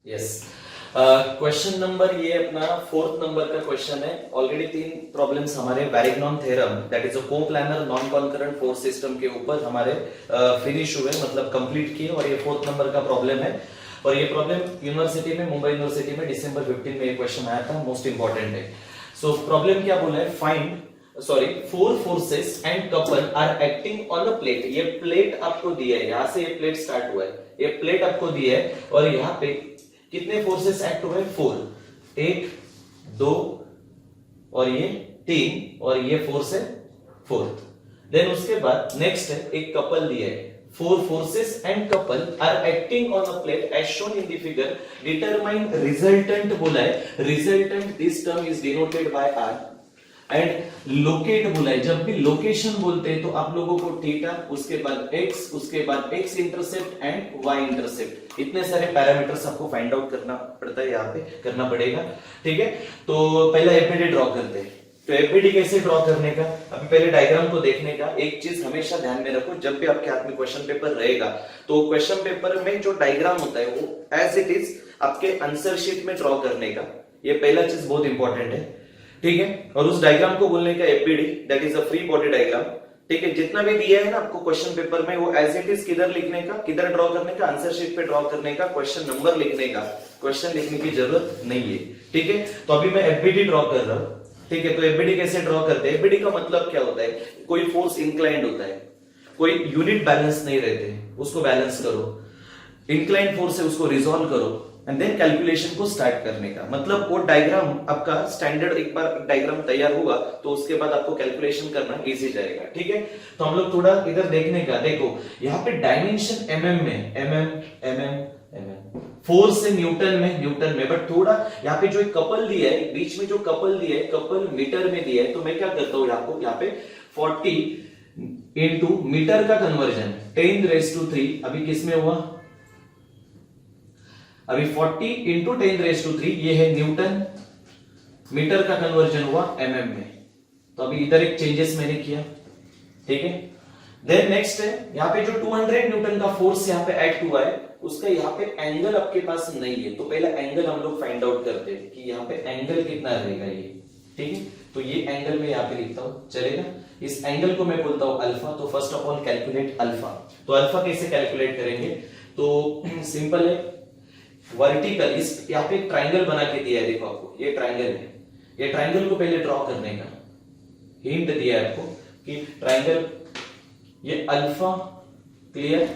Yes. Question number ये अपना 4th number का क्वेश्चन है। ऑलरेडी 3 प्रॉब्लम्स हमारे Varignon theorem that is a coplanar non concurrent force system के ऊपर हमारे फिनिश हुए, मतलब कंप्लीट किए, और ये 4th नंबर का प्रॉब्लम है। और ये प्रॉब्लम यूनिवर्सिटी में, मुंबई यूनिवर्सिटी में दिसंबर 15 में ये क्वेश्चन आया था, मोस्ट इंपॉर्टेंट है। सो प्रॉब्लम क्या बोला है, find four forces and couple are acting on a plate. ये प्लेट आपको दिया है, यहां से ये प्लेट स्टार्ट हुआ है, ये प्लेट आपको दिया है, और यहाँ पे कितने फोर्सेस एक्ट हुए, 4, 1 2 और ये 3, और ये फोर्स है 4th। देन उसके बाद नेक्स्ट है एक कपल दिया है, 4 forces and couple are acting on a plate as shown in the figure. Determine resultant बोला है, resultant this term is denoted by R and locate बोला है। जब भी लोकेशन बोलते हैं तो आप लोगों को थीटा, उसके बाद x, उसके बाद x intercept and y intercept, इतने सारे पैरामीटर्स आपको फाइंड आउट करना पड़ता है, यहाँ पे करना पड़ेगा। ठीक है, तो पहला एपीडी ड्रॉ करते हैं। तो एपीडी कैसे ड्रॉ करने का, अभी पहले डायग्राम को देखने का। एक चीज हमेशा ध्यान में रखो, जब भी आपके हाथ में क्वेश्चन पेपर रहेगा तो क्वेश्चन पेपर में जो डायग्राम होता है वो एज इट इज आपके आंसर शीट में ड्रॉ करने का, ये पहला चीज बहुत इंपॉर्टेंट है। ठीक है, और उस डायग्राम को बोलने का APD, that is a free body diagram. ठीक है, जितना भी दिया है ना आपको क्वेश्चन पेपर में, वो एज इट इज किधर लिखने का, किधर ड्रॉ करने का, आंसर शीट पे ड्रॉ करने का, क्वेश्चन नंबर लिखने का, क्वेश्चन लिखने की जरूरत नहीं है। ठीक है, तो अभी मैं एपीडी ड्रॉ कर रहा हूं। ठीक है, तो एपीडी कैसे ड्रॉ करते हैं, एपीडी का मतलब क्या होता है, कोई फोर्स इंक्लाइंड होता है, कोई यूनिट बैलेंस नहीं रहते, उसको बैलेंस करो, इंक्लाइंड फोर्स है उसको रिजॉल्व करो, एंड देन कैलकुलेशन को स्टार्ट करने का। मतलब वो डायग्राम आपका स्टैंडर्ड, एक बार डायग्राम तैयार हुआ तो उसके बाद आपको कैलकुलेशन करना इजी जाएगा। ठीक है, तो हम लोग थोड़ा इधर देखने का, देखो यहाँ पे डायमेंशन एमएम में, एमएम, फोर्स है न्यूटन में, बट थोड़ा यहाँ पे जो एक कपल दिया है, बीच में जो कपल दिया है, कपल मीटर में दिया है, तो मैं क्या करता हूँ आपको यहाँ पे 40 इंटू मीटर का कन्वर्जन 10⁻³ अभी किस में हुआ, अभी 40 इंटू 10⁻³ ये है न्यूटन, मीटर का कन्वर्जन हुआ एमएम में। तो अभी इधर एक चेंजेस मैंने किया। ठीक है, देन नेक्स्ट है यहाँ पे जो 200 न्यूटन का फोर्स यहाँ पे एक्ट हुआ है, उसका यहाँ पे एंगल आपके पास नहीं है, तो पहला एंगल हम लोग फाइंड आउट करते हैं कि यहाँ पे एंगल कितना रहेगा ये। ठीक है, तो ये एंगल में यहाँ पे लिखता हूं, चलेगा। इस एंगल को मैं बोलता हूं अल्फा। तो first of all calculate alpha. तो अल्फा कैसे कैलकुलेट करेंगे, तो सिंपल है, वर्टिकल, इस यहाँ पे ट्राइंगल बना के दिया है, देखो आपको ये ट्राइंगल है, ये ट्राइंगल को पहले ड्रॉ करने का हिंट दिया है आपको कि ट्राइंगल, ये अल्फा, क्लियर।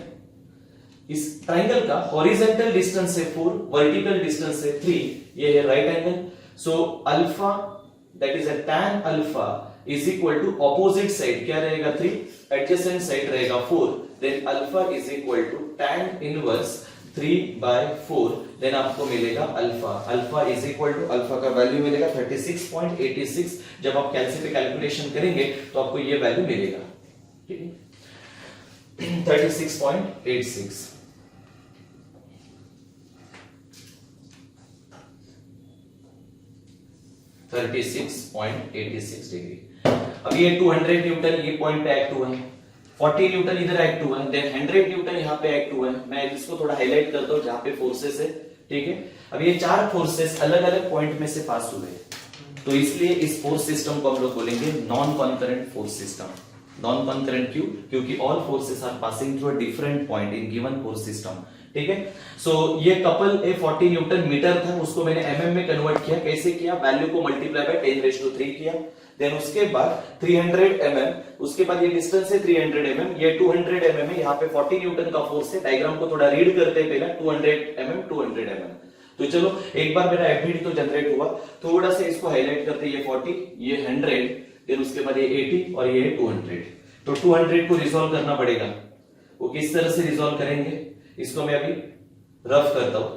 इस ट्राइंगल का हॉरिजॉन्टल डिस्टेंस है 4, वर्टिकल डिस्टेंस है 3, ये है right angle. So alpha that is a tan alpha is equal to opposite side क्या रहेगा 3, एडजेसेंट साइड रहेगा 4, then alpha is equal to tan inverse 3/4, then आपको मिलेगा alpha. Alpha is equal to, alpha का value मिलेगा 36.86। जब आप कैलसी पे कैलकुलेशन करेंगे तो आपको ये वैल्यू मिलेगा। ठीक है, 36.86। डिग्री। अब ये 200 न्यूटन ये पॉइंट पे एक्ट हुआ है, 40 न्यूटन इधर एक्ट हुआ है, देन 100 न्यूटन यहाँ पे एक्ट हुआ है। मैं इसको थोड़ा हाईलाइट करता हूँ जहाँ पे फोर्सेस है। ठीक है, अब ये 4 फोर्सेस अलग अलग पॉइंट में से पास हुए, तो इसलिए इस फोर्स सिस्टम को हम लोग बोलेंगे non concurrent force system. Non concurrent क्यों, क्योंकि all forces are passing through a different point in given force system. ठीक है, सो ये कपल ए 40 न्यूटन मीटर था, उसको मैंने एमएम में कन्वर्ट किया। कैसे किया, वैल्यू को मल्टीप्लाई बाय 10⁻³ किया, देन उसके बाद 300 mm, उसके बाद ये डिस्टेंस है 300 mm, ये 200 mm है, यहाँ पे 40 न्यूटन का फोर्स है। डायग्राम को थोड़ा रीड करते हैं पहले, 200 mm। तो चलो एक बार मेरा एफबीडी तो जनरेट हुआ, थोड़ा सा इसको हाईलाइट करते हैं, ये 40, ये 100, देन उसके बाद ये 80 और ये 200। तो 200 को रिजॉल्व करना पड़ेगा, वो किस तरह से रिजॉल्व करेंगे, इसको मैं अभी रफ करता हूं।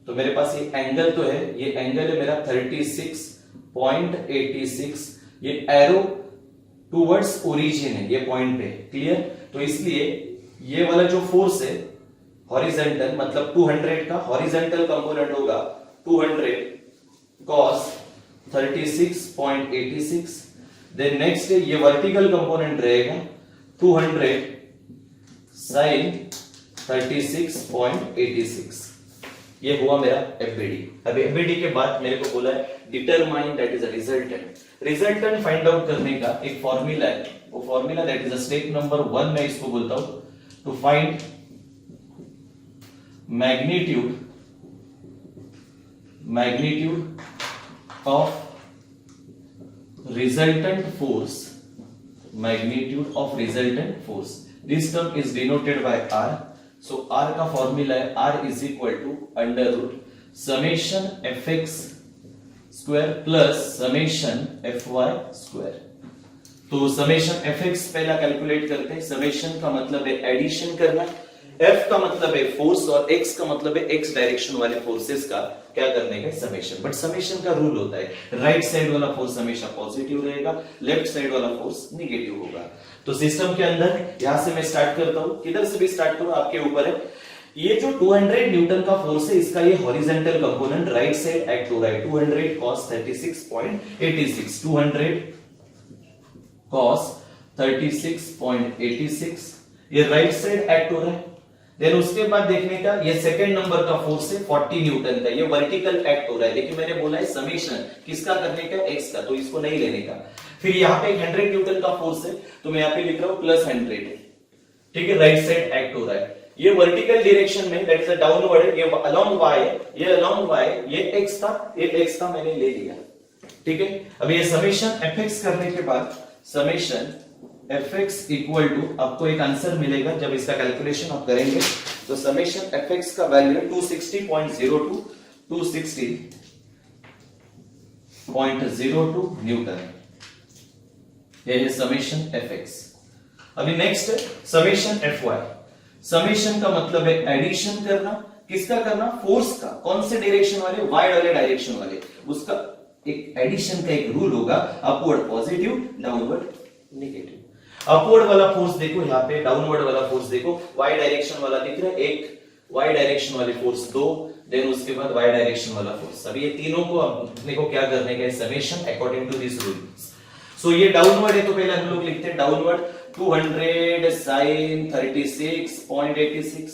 तो मेरे पास ये एंगल तो है, ये एंगल है मेरा 36.86, ये एरो टुवर्ड्स ओरिजिन है, ये पॉइंट पे, क्लियर। तो इसलिए ये वाला जो फोर्स है हॉरिजॉन्टल, मतलब 200 का हॉरिजॉन्टल कंपोनेंट होगा 200 cos 36.86, देन नेक्स्ट ये वर्टिकल कंपोनेंट रहेगा 200 sin 36.86 ये हुआ मेरा एफबीडी। अब एफबीडी के बाद मेरे को बोला है determine that is a resultant. Resultant find out करने का एक फॉर्मूला है, वो formula that is a step number 1 मैं इसको बोलता हूं to find magnitude of resultant force, magnitude of resultant force. This term is denoted by R. So R का फॉर्मूला है R is equal to under root summation fx square plus summation fy square. तो summation fx पहला calculate करते हैं। summation का मतलब है addition करना, f का मतलब है फोर्स और x का मतलब है x डायरेक्शन वाले फोर्सेस का क्या करने का समेशन। बट समेशन का रूल होता है राइट साइड वाला फोर्स हमेशा पॉजिटिव रहेगा, लेफ्ट साइड वाला फोर्स नेगेटिव होगा। तो सिस्टम के अंदर यहां से मैं स्टार्ट करता हूं, किधर से भी स्टार्ट करूं आपके ऊपर है। ये जो 200 न्यूटन का फोर्स है इसका ये horizontal component right side act हो रहा है 200 cos 36.86 200 cos 36.86 ये राइट साइड एक्ट हो रहा है। देन उसके बाद देखने का ये सेकंड नंबर का फोर्स है 40 न्यूटन का, ये वर्टिकल एक्ट हो रहा है, लेकिन मैंने बोला है समेशन किसका करने का x का, तो इसको नहीं लेने का। फिर यहाँ पे 100 न्यूटन का फोर्स है तो मैं यहाँ पे लिख रहा हूं प्लस 100, ठीक है, राइट साइड एक्ट हो रहा है। ये वर्टिकल डायरेक्शन में दैट इज अ डाउनवर्ड, ये अलोंग y, ये अलोंग y, ये x था मैंने ले लिया, ठीक है। अब ये समेशन fx करने के बाद समेशन fx इक्वल टू आपको एक आंसर मिलेगा जब इसका कैलकुलेशन आप करेंगे तो समेशन fx का वैल्यू 260.02 260.02 न्यूटन, ये है समेशन fx। अभी नेक्स्ट है समेशन fy। समेशन का मतलब है एडिशन करना, किसका करना, फोर्स का, कौन से डायरेक्शन वाले, y वाले डायरेक्शन वाले, उसका एक एडिशन का एक रूल होगा, upward positive, downward negative. Upward वाला फोर्स देखो यहाँ पे, डाउनवर्ड वाला फोर्स देखो, y डायरेक्शन वाला दिख रहा है एक, y डायरेक्शन वाले फोर्स 2, देन उसके बाद y डायरेक्शन वाला फोर्स। अब ये तीनों को अपने को क्या करने का है summation according to this rule. So ये डाउनवर्ड है तो पहले हम लोग लिखते हैं डाउनवर्ड 200 sin 36.86,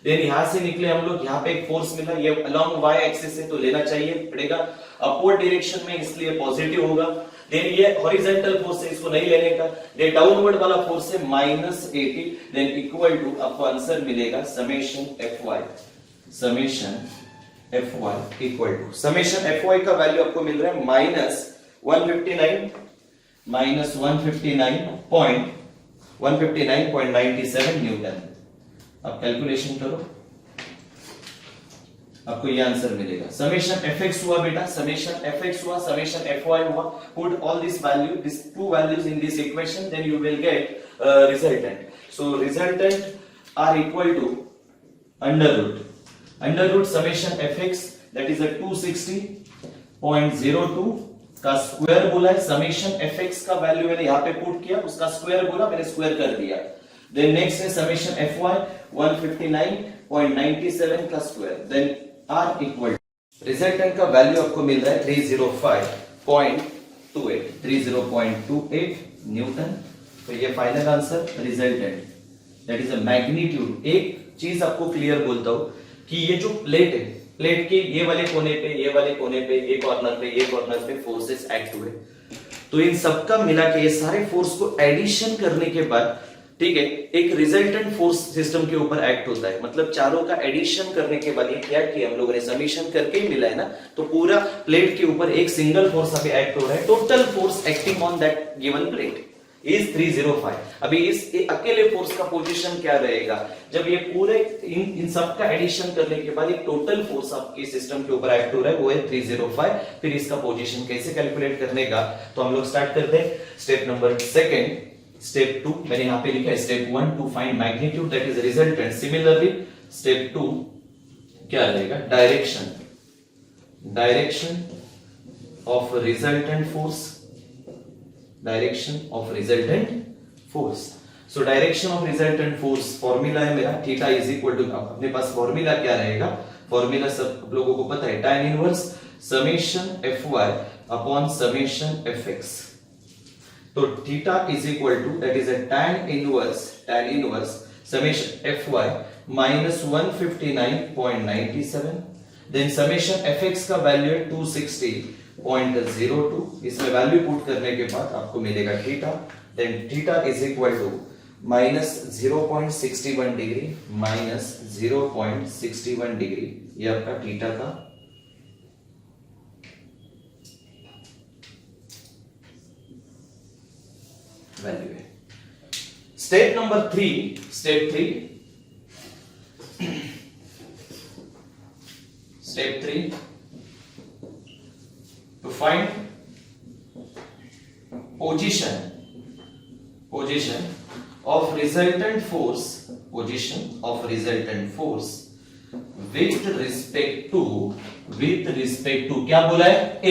देन यहां से निकले हम लोग, यहाँ पे एक फोर्स मिला, ये अलोंग y एक्सिस है तो लेना चाहिए पड़ेगा अपवर्ड डायरेक्शन में, इसलिए पॉजिटिव होगा। देन ये हॉरिजॉन्टल फोर्स है इसको नहीं लेने का, देन डाउनवर्ड वाला फोर्स है -80, देन इक्वल टू आपको आंसर मिलेगा summation fy equal to summation fy का वैल्यू आपको मिल रहा है -159.97 न्यूटन। अब कैलकुलेशन करो आपको ये आंसर मिलेगा। समेशन fx हुआ बेटा, समेशन fx हुआ, समेशन fy हुआ, put all this value, this two values in this equation, then you will get resultant. So resultant R equal to under root summation fx that is 260.02 का square बोला है, summation fx का value मैंने यहां पे put किया, उसका square बोला मैंने स्क्वायर कर दिया। देन नेक्स्ट है समेशन fy 159.97 का स्क्वायर, देन r इक्वल रिजल्टेंट का वैल्यू आपको मिल रहा है 305.28 न्यूटन। तो ये final answer resultant that is a magnitude. एक चीज आपको क्लियर बोलता हूं कि ये जो प्लेट है, प्लेट के ये वाले कोने पे, ये वाले कोने पे, ये कॉर्नर पे, ये कॉर्नर पे फोर्सेस एक्ट हुए, तो इन सबका मिला के ये सारे फोर्स को एडिशन करने के बाद, ठीक है, एक रिजल्टेंट फोर्स सिस्टम के ऊपर एक्ट होता है। मतलब चारों का एडिशन करने के बाद ये क्या किया हम लोगों ने, समीशन करके ही मिला है ना, तो पूरा प्लेट के ऊपर एक सिंगल फोर्स अभी एक्ट हो रहा है। Total force acting on that given plate is 305। अभी इस अकेले फोर्स का पोजीशन क्या रहेगा, जब ये पूरे इन सब का एडिशन करने के बाद एक टोटल फोर्स आपके सिस्टम के ऊपर एक्ट हो रहा है, वो है 305। फिर इसका पोजीशन कैसे कैलकुलेट करने का, तो हम लोग स्टार्ट करते हैं स्टेप नंबर सेकंड। स्टेप 2 मैंने यहां पे लिखा है step 1 to find magnitude that is resultant. Similarly step 2 क्या रहेगा, direction of resultant force, direction of resultant force. So direction of resultant force formula है मेरा थीटा इज इक्वल टू, अपने पास फॉर्मूला क्या रहेगा, फॉर्मूला सब लोगों को पता है, tan inverse summation fy upon summation fx। तो theta is equal to that is a tan inverse summation fy minus 159.97, then summation fx का वैल्यू है 260.02, इसमें वैल्यू पुट करने के बाद आपको मिलेगा theta, then theta is equal to minus 0.61 degree minus 0.61 degree, ये आपका थीटा का वैल्यू है। Step number 3, step 3 to find position of resultant force with respect to क्या बोला है a,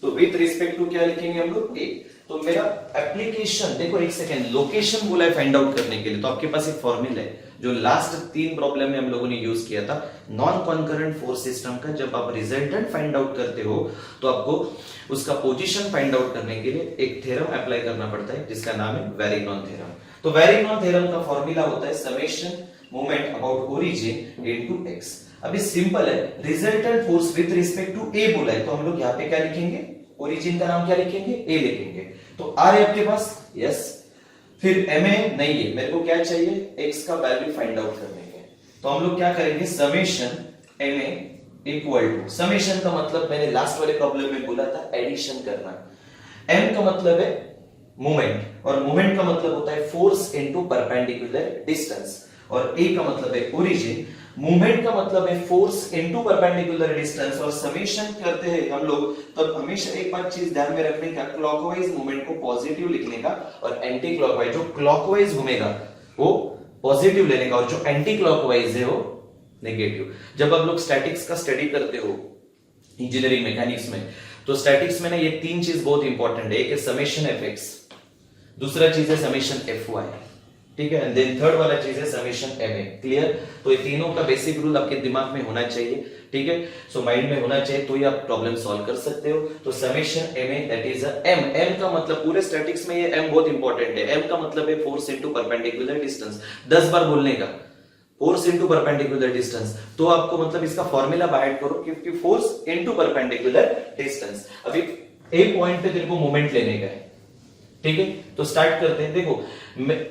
तो with respect to क्या लिखेंगे हम लोग a। तो मेरा एप्लीकेशन देखो, एक सेकेंड, लोकेशन बोला है फाइंड आउट करने के लिए, तो आपके पास एक फॉर्मूला है जो लास्ट 3 प्रॉब्लम में हम लोगों ने यूज किया था नॉन कॉन्करेंट फोर्स सिस्टम का। जब आप रिजल्टेंट फाइंड आउट करते हो तो आपको उसका पोजीशन फाइंड आउट करने के लिए एक थ्योरम अप्लाई करना पड़ता है जिसका नाम है वेरिग्नॉन थ्योरम। तो वेरिग्नॉन थ्योरम का फॉर्मूला होता है summation moment about origin into x. अभी सिंपल है, resultant force with respect to A बोला है, तो हम लोग यहाँ पे क्या लिखेंगे, ओरिजिन का नाम क्या लिखेंगे, ए लिखेंगे। तो आर है आपके पास, यस, फिर एम ए नहीं है, मेरे को क्या चाहिए, एक्स का वैल्यू फाइंड आउट करने के। तो हम लोग क्या करेंगे, summation M A equal to, summation का मतलब मैंने लास्ट वाले प्रॉब्लम में बोला था एडिशन करना, एम का मतलब है मोमेंट, और मोमेंट का मतलब होता है फोर्स इनटू परपेंडिकुलर डिस्टेंस, और ए का मतलब है ओरिजिन, मूवमेंट का मतलब है फोर्स इनटू परपेंडिकुलर डिस्टेंस, और समेशन करते हैं हम लोग तब हमेशा एक बात चीज ध्यान में रखने का, क्लॉकवाइज मूवमेंट को पॉजिटिव लिखने का, और एंटी क्लॉकवाइज, जो क्लॉकवाइज घूमेगा वो पॉजिटिव लेने का, और जो एंटी क्लॉकवाइज है वो नेगेटिव। जब आप लोग स्टैटिक्स का स्टडी करते हो इंजीनियरिंग मैकेनिक्स में, तो स्टैटिक्स में ना ये 3 चीज बहुत इंपॉर्टेंट है, एक है समेशन एफएक्स, दूसरा चीज है समेशन एफवाई, ठीक है, एंड देन थर्ड वाला चीज है समेशन एमए। क्लियर? तो ये तीनों का बेसिक रूल आपके दिमाग में होना चाहिए, ठीक है, सो माइंड में होना चाहिए, तो ही आप प्रॉब्लम सॉल्व कर सकते हो। तो summation MA that is M, M का मतलब पूरे स्टैटिक्स में ये एम बहुत इंपॉर्टेंट है, एम का मतलब है फोर्स इनटू परपेंडिकुलर डिस्टेंस, 10 बार बोलने का, फोर्स इनटू परपेंडिकुलर डिस्टेंस, तो आपको मतलब इसका फॉर्मूला बाय करो क्योंकि फोर्स इनटू परपेंडिकुलर डिस्टेंस। अभी एक पॉइंट पे तेरे को मोमेंट लेने का है, ठीक है, तो स्टार्ट करते हैं। देखो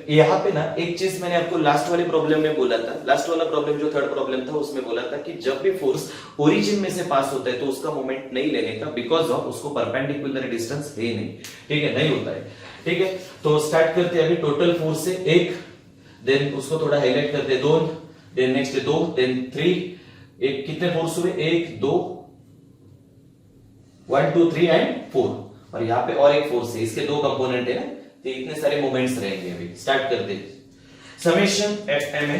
यहाँ पे ना एक चीज मैंने आपको लास्ट वाले प्रॉब्लम में बोला था, लास्ट वाला प्रॉब्लम जो थर्ड प्रॉब्लम था उसमें बोला था कि जब भी फोर्स ओरिजिन में से पास होता है तो उसका मोमेंट नहीं लेने का, बिकॉज ऑफ उसको परपेंडिकुलर डिस्टेंस है नहीं, ठीक है, नहीं होता है, ठीक है। तो स्टार्ट करते हैं, अभी टोटल फोर्स से 1, देन उसको थोड़ा हाईलाइट करते हैं 2, देन नेक्स्ट 2, देन 3, एक कितने फोर्स हुए, 1 2 1 2 3 एंड 4, और यहाँ पे और एक फोर्स है, इसके 2 कंपोनेंट है ना, तो इतने सारे मोमेंट्स रहेंगे। अभी स्टार्ट करते हैं, summation F M A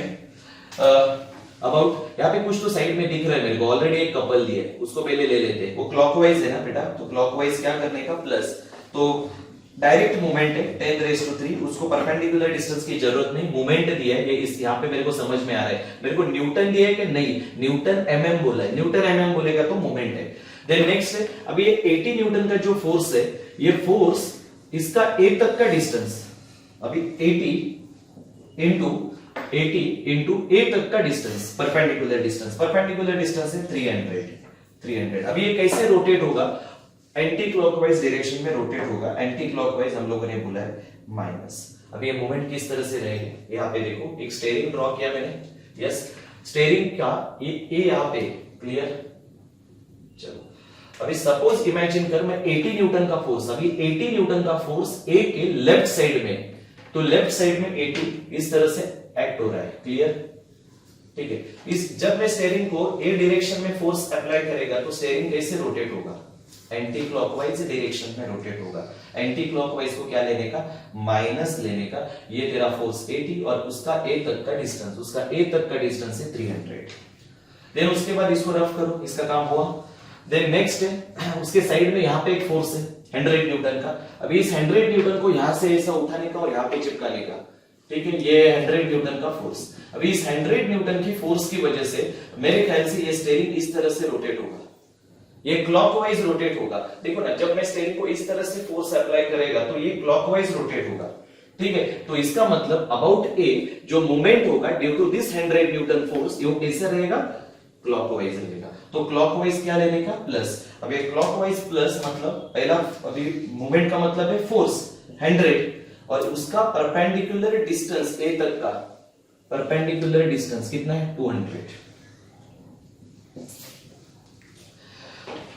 about, यहाँ पे कुछ तो साइड में दिख रहा है मेरे को, ऑलरेडी एक कपल दिया है, उसको पहले ले लेते हैं, वो क्लॉकवाइज है ना बेटा, तो क्लॉकवाइज क्या करने का, प्लस, तो डायरेक्ट मूवमेंट है 10⁻3, उसको परपेंडिकुलर डिस्टेंस की जरूरत नहीं, मूवमेंट दिया है, ये इस यहाँ पे मेरे को समझ में आ रहा है, मेरे को न्यूटन दिया है कि नहीं, न्यूटन एमएम बोला है, न्यूटन एमएम बोलेगा तो मूवमेंट है। देन नेक्स्ट है, अभी ये 80 न्यूटन का जो फोर्स है, ये फोर्स इसका ए तक का डिस्टेंस, अभी 80 इंटू ए तक का डिस्टेंस, परपेंडिकुलर डिस्टेंस है 300। अभी ये कैसे रोटेट होगा, एंटी क्लॉकवाइज डायरेक्शन में रोटेट होगा, एंटी क्लॉकवाइज हम लोगों ने बोला है माइनस। अभी ये मूवमेंट किस तरह से रहेगा, यहाँ पे देखो एक स्टीयरिंग ड्रॉ किया मैंने, यस, स्टीयरिंग का ये यहाँ पे, क्लियर, चलो अभी सपोज इमेजिन कर मैं 80 न्यूटन का फोर्स, अभी 80 न्यूटन का फोर्स ए के लेफ्ट साइड में, तो लेफ्ट साइड में 80 इस तरह से एक्ट हो रहा है, क्लियर, ठीक है। इस जब मैं स्टीयरिंग को ए डायरेक्शन में फोर्स अप्लाई करेगा तो स्टीयरिंग कैसे रोटेट होगा, एंटी क्लॉकवाइज डायरेक्शन में रोटेट होगा। एंटी क्लॉकवाइज को क्या लेने का, माइनस लेने का, ये तेरा फोर्स 80 और उसका ए तक का डिस्टेंस है 300। देन उसके बाद इसको रफ करो, इसका काम हुआ। देन नेक्स्ट है, उसके साइड में यहाँ पे एक फोर्स है 100 न्यूटन का, अभी इस 100 न्यूटन को यहां से ऐसा उठाने का और यहाँ पे चिपकाने का, ठीक है, ये 100 न्यूटन का फोर्स। अभी इस 100 न्यूटन की फोर्स की वजह से मेरे ख्याल से ये स्टीयरिंग इस तरह से रोटेट होगा, ये क्लॉकवाइज रोटेट होगा। देखो ना, जब मैं स्टीयरिंग को इस तरह से फोर्स अप्लाई करेगा तो ये क्लॉकवाइज रोटेट होगा, ठीक है, तो इसका मतलब अबाउट ए जो मोमेंट होगा due to this 100 newton force, ये कैसे रहेगा, क्लॉकवाइज रहेगा। तो क्लॉकवाइज क्या लेने का, प्लस। अब ये क्लॉकवाइज प्लस मतलब पहला अभी मोमेंट का मतलब है फोर्स 100 और उसका परपेंडिकुलर डिस्टेंस ए तक का परपेंडिकुलर डिस्टेंस कितना है, 200।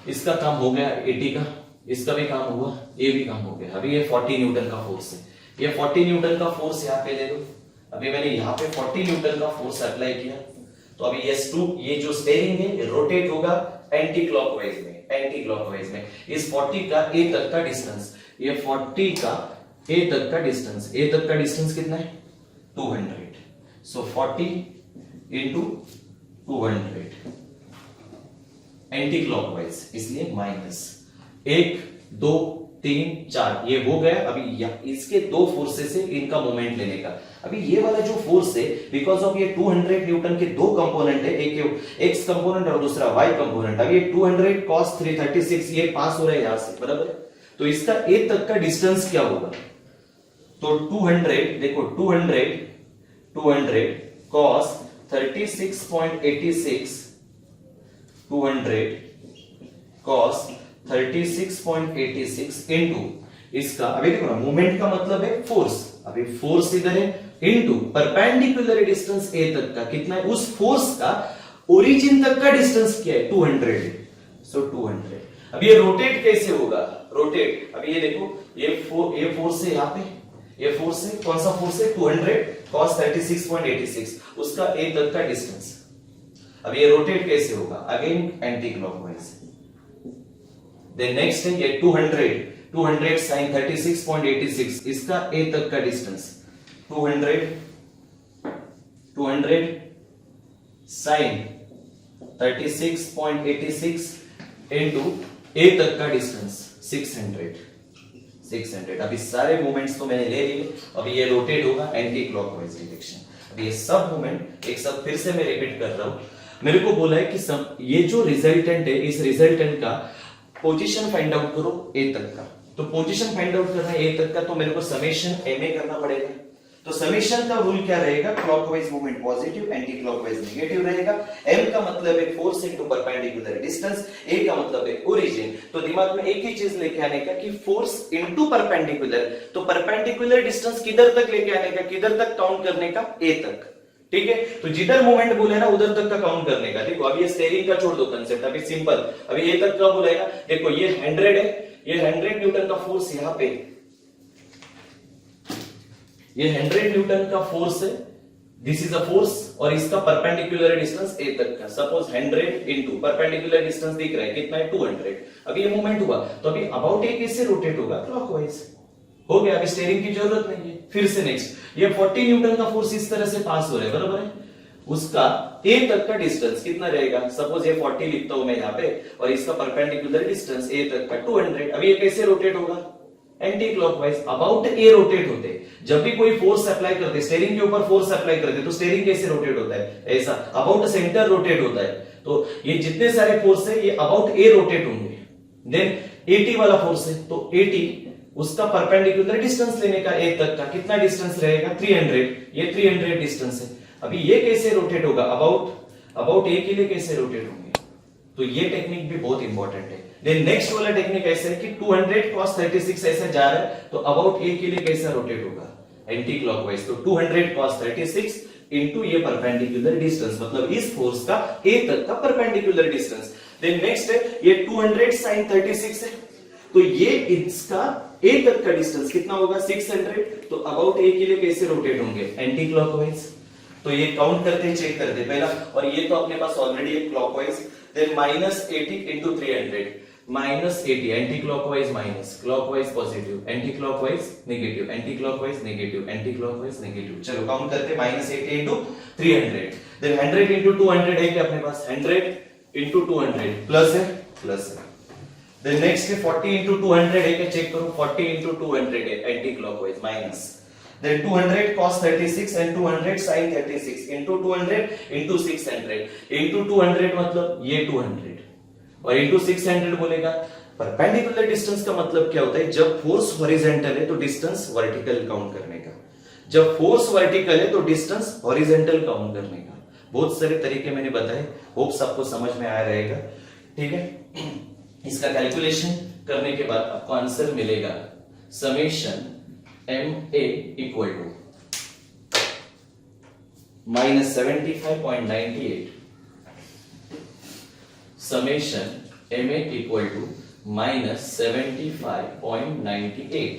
इसका काम हो गया 80 का, इसका भी काम हुआ, ये भी काम हो गया। अभी ये 40 न्यूटन का फोर्स है, ये 40 न्यूटन का फोर्स यहाँ पे ले लो। अभी मैंने यहाँ पे 40 न्यूटन का फोर्स अप्लाई किया, तो अभी S2 ये जो स्टेयरिंग है रोटेट होगा एंटी क्लॉकवाइज में, एंटी क्लॉकवाइज में। इस 40 का ए तक का डिस्टेंस, ये 40 का ए तक का डिस्टेंस, ए तक का डिस्टेंस कितना है, 200। सो 40 इंटू 200 एंटी क्लॉकवाइज, इसलिए माइनस 1 2 3 4 ये हो गया। अभी इसके दो फोर्सेस से इनका मोमेंट लेने का। अभी ये वाला जो फोर्स है बिकॉज ऑफ ये 200 न्यूटन के दो कंपोनेंट है, एक एक्स कंपोनेंट और दूसरा वाई कंपोनेंट। अब ये 200 cos 336 ये पास हो रहा है यहां से, बराबर है। तो इसका ए तक का डिस्टेंस क्या होगा, तो 200 देखो 200 cos 36.86 200 cos 36.86 इनटू इसका, अभी देखो ना मोमेंट का मतलब है फोर्स, अभी फोर्स इधर है, इनटू परपेंडिकुलर डिस्टेंस ए तक का कितना है, उस फोर्स का ओरिजिन तक का डिस्टेंस क्या है, 200। सो 200। अब ये रोटेट कैसे होगा, रोटेट अभी ये देखो ये फोर्स है यहाँ पे, ये फोर्स है, कौन सा फोर्स है, 200 cos 36.86 उसका ए तक का डिस्टेंस। अब ये रोटेट कैसे होगा, again anticlockwise. Then next है ये 200 sin 36.86 इसका ए तक का डिस्टेंस, 200 sin 36.86 इनटू ए तक का डिस्टेंस 600। अभी सारे मोमेंट्स तो मैंने ले लिए, अभी ये रोटेट होगा एंटी क्लॉकवाइज डायरेक्शन। अभी ये सब मोमेंट एक सब फिर से मैं रिपीट कर रहा हूं। मेरे को बोला है कि ये जो रिजल्टेंट है, इस रिजल्टेंट का पोजीशन फाइंड आउट करो ए तक का। तो पोजीशन फाइंड आउट करना है ए तक का, तो मेरे को समेशन एमए करना पड़ेगा। तो समेशन का रूल क्या रहेगा, clockwise movement positive, anticlockwise negative रहेगा। एम का मतलब है फोर्स इनटू परपेंडिकुलर डिस्टेंस, ए का मतलब है ओरिजिन। तो दिमाग में एक ही चीज लेके आने का कि फोर्स इनटू परपेंडिकुलर, तो परपेंडिकुलर डिस्टेंस किधर तक लेके आने का, किधर तक काउंट करने का, ए तक। ठीक है, तो जिधर मूवमेंट बोले ना उधर तक का काउंट करने का। देखो अभी ये स्टीयरिंग का छोड़ दो कंसेप्ट, अभी सिंपल, अभी ये तक का बोलेगा। देखो ये 100 है, ये 100 न्यूटन का फोर्स यहाँ पे, ये 100 न्यूटन का फोर्स है, दिस इज अ फोर्स, और इसका परपेंडिकुलर डिस्टेंस ए तक का, सपोज 100 इनटू परपेंडिकुलर डिस्टेंस दिख रहा है कितना है, 200। अभी ये मूवमेंट हुआ, तो अभी अबाउट ए कैसे रोटेट होगा, क्लॉकवाइज हो गया। अभी स्टीयरिंग की जरूरत नहीं है। फिर से नेक्स्ट, ये 40 न्यूटन का फोर्स इस तरह से पास हो रहा है, बराबर है। उसका ए तक का डिस्टेंस कितना रहेगा, सपोज ये 40 लिखता हूं मैं यहाँ पे, और इसका परपेंडिकुलर डिस्टेंस ए तक का 200। अभी ये कैसे रोटेट होगा, anti clockwise. About A rotate होते, जब भी कोई फोर्स अप्लाई करते, स्टीयरिंग के ऊपर फोर्स अप्लाई करते, तो स्टीयरिंग कैसे रोटेट होता है, ऐसा अबाउट सेंटर रोटेट होता है। तो ये जितने सारे फोर्स है ये अबाउट ए रोटेट होंगे। देन 80 वाला फोर्स है, तो 80 उसका परपेंडिकुलर डिस्टेंस लेने का ए तक का कितना डिस्टेंस रहेगा, 300। ये 300 डिस्टेंस है। अभी ये कैसे रोटेट होगा, अबाउट ए के लिए कैसे रोटेट होंगे, तो ये टेक्निक भी बहुत इंपॉर्टेंट है। देन नेक्स्ट वाला टेक्निक ऐसा है कि 200 cos 36 ऐसे जा रहा है, तो अबाउट ए के लिए कैसा रोटेट होगा, एंटी क्लॉकवाइज। तो 200 cos 36 इनटू ये परपेंडिकुलर डिस्टेंस, मतलब इस फोर्स का ए तक का परपेंडिकुलर डिस्टेंस। देन नेक्स्ट है ये 200 sin 36 है, तो ये इसका ए तक का डिस्टेंस कितना होगा, 600। तो अबाउट ए के लिए कैसे रोटेट होंगे, एंटी क्लॉकवाइज। तो ये काउंट करते चेक करते पहला, और ये तो अपने पास ऑलरेडी है clockwise. Then -80 into 300, -80 anticlockwise minus, clockwise positive, anticlockwise negative, anticlockwise negative, anticlockwise negative. चलो काउंट करते, -80 इनटू 300। देन 100 इनटू 200 है कि अपने पास 100 इनटू 200 प्लस है। Then next है 40 into 200 है क्या, चेक करो, 40 into 200 है anti clockwise minus. Then 200 cos 36 and 200 sin 36 into 200 into 600 into 200 मतलब ये 200 और into 600 बोलेगा। परपेंडिकुलर डिस्टेंस का मतलब क्या होता है, जब फोर्स हॉरिजॉन्टल है तो डिस्टेंस वर्टिकल काउंट करने का। जब फोर्स वर्टिकल है तो डिस्टेंस हॉरिजेंटल काउंट करने का बहुत सारे तरीके मैंने बताए, होप्स आपको समझ में आया रहेगा। ठीक है, इसका कैलकुलेशन करने के बाद आपको आंसर मिलेगा summation MA equal to -75.98 summation MA equal to -75.98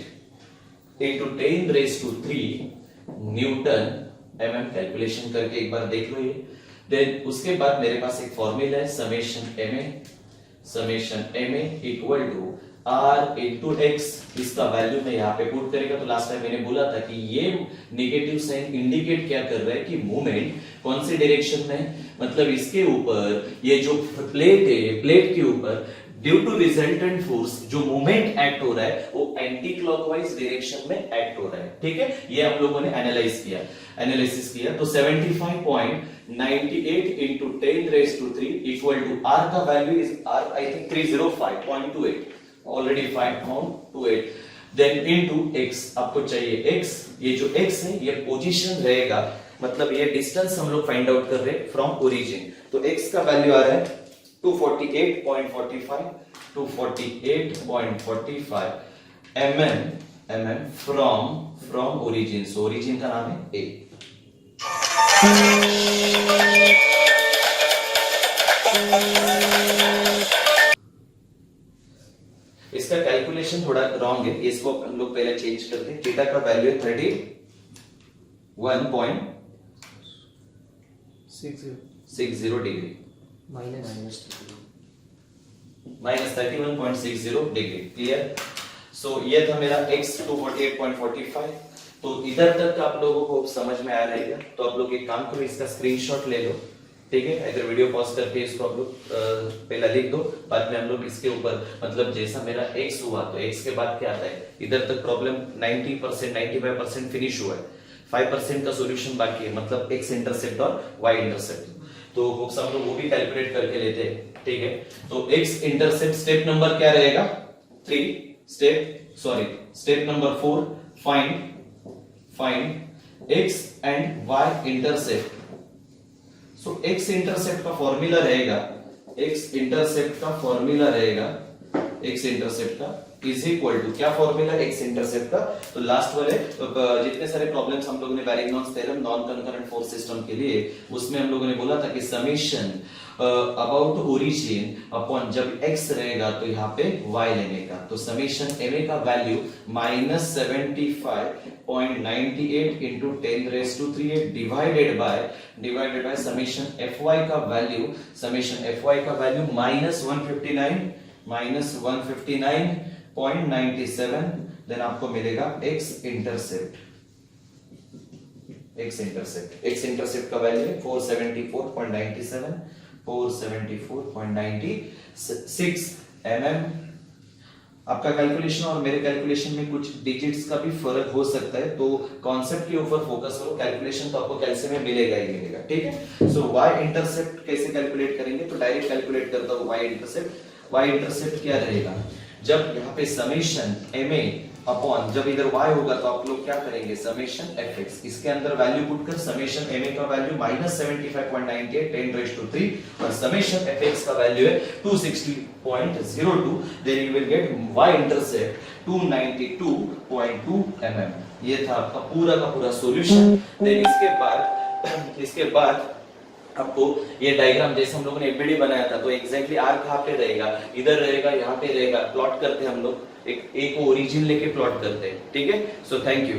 into 10⁻³ newton mm calculation करके एक बार देख लो ये। देन उसके बाद मेरे पास एक फॉर्मूला है summation MA equal to R into X. इसका वैल्यू मैं यहाँ पे पुट करेगा तो लास्ट टाइम मैंने बोला था कि ये नेगेटिव साइन इंडिकेट क्या कर रहा है कि मूवमेंट कौन सी डायरेक्शन में, मतलब इसके ऊपर ये जो प्लेट है, प्लेट के ऊपर ड्यू टू रिजल्टेंट फोर्स जो मूवमेंट एक्ट हो रहा है वो एंटी क्लॉकवाइज डायरेक्शन में एक्ट हो रहा है। ठीक है, ये हम लोगों ने एनालिसिस किया तो 75.98 into 10⁻³ इक्वल टू R का value is R I think 305.28 already found 28 then into x आपको चाहिए x, ये जो x है ये पोजीशन रहेगा, मतलब ये डिस्टेंस हम लोग फाइंड आउट कर रहे हैं फ्रॉम ओरिजिन, तो x का वैल्यू आ रहा है 248.45 mm from origin. So origin का नाम है A। इसका कैलकुलेशन थोड़ा रॉन्ग है, इसको हम लोग पहले चेंज करते हैं। थीटा का वैल्यू है 31.60 डिग्री -31.60 डिग्री। क्लियर? सो ये था मेरा x 248.45। तो इधर तक आप लोगों को समझ में आ रहेगा, तो आप लोग एक काम करो, इसका स्क्रीनशॉट ले लो। ठीक है, अगर वीडियो पॉज करके इसको आप लोग पहला लिख दो, बाद में हम लोग इसके ऊपर मतलब जैसा मेरा x हुआ तो x के बाद क्या आता है, इधर तक प्रॉब्लम 90% 95% फिनिश हुआ है, 5% का सॉल्यूशन बाकी है, मतलब x इंटरसेप्ट और y इंटरसेप्ट। तो होप्स हम लोग वो भी कैलकुलेट करके लेते हैं। ठीक है, तो x इंटरसेप्ट स्टेप नंबर क्या रहेगा 3, step number 4 find x and y intercept. So x intercept का फॉर्मूला रहेगा x इंटरसेप्ट का इज इक्वल टू क्या फॉर्मूला है x इंटरसेप्ट का, तो लास्ट वाले जितने सारे प्रॉब्लम्स हम लोगों ने Varignon's theorem non concurrent force system के लिए, उसमें हम लोगों ने बोला था कि समेशन अबाउट ओरिजिन अपॉन जब x रहेगा तो यहाँ पे y लेने का, तो समेशन MA का value -75.98 into 10⁻³ divided by summation FY का वैल्यू -159.97, देन आपको मिलेगा x इंटरसेप्ट का वैल्यू 474.96 mm। आपका कैलकुलेशन और मेरे कैलकुलेशन में कुछ डिजिट्स का भी फर्क हो सकता है, तो कॉन्सेप्ट के ऊपर फोकस करो, कैलकुलेशन तो आपको कैलकुलेशन में मिलेगा ही मिलेगा। ठीक है, सो y इंटरसेप्ट कैसे कैलकुलेट करेंगे, तो डायरेक्ट कैलकुलेट करता हूं y इंटरसेप्ट क्या रहेगा, जब यहाँ पे समेशन MA अपॉन जब इधर y होगा तो आप लोग क्या करेंगे समेशन fx, इसके अंदर वैल्यू पुट कर समेशन MA का वैल्यू -75.98 10⁻³ और समेशन fx का वैल्यू है 260.02, then you will get y intercept 292.2 mm। ये था आपका पूरा का पूरा सॉल्यूशन। देन इसके बाद आपको ये डायग्राम जैसे हम लोगों ने एमबीडी बनाया था, तो एग्जैक्टली आर कहाँ पे रहेगा, इधर रहेगा, यहाँ पे रहेगा, प्लॉट करते हैं हम लोग, एक को ओरिजिन लेके प्लॉट करते हैं। ठीक है, सो थैंक यू।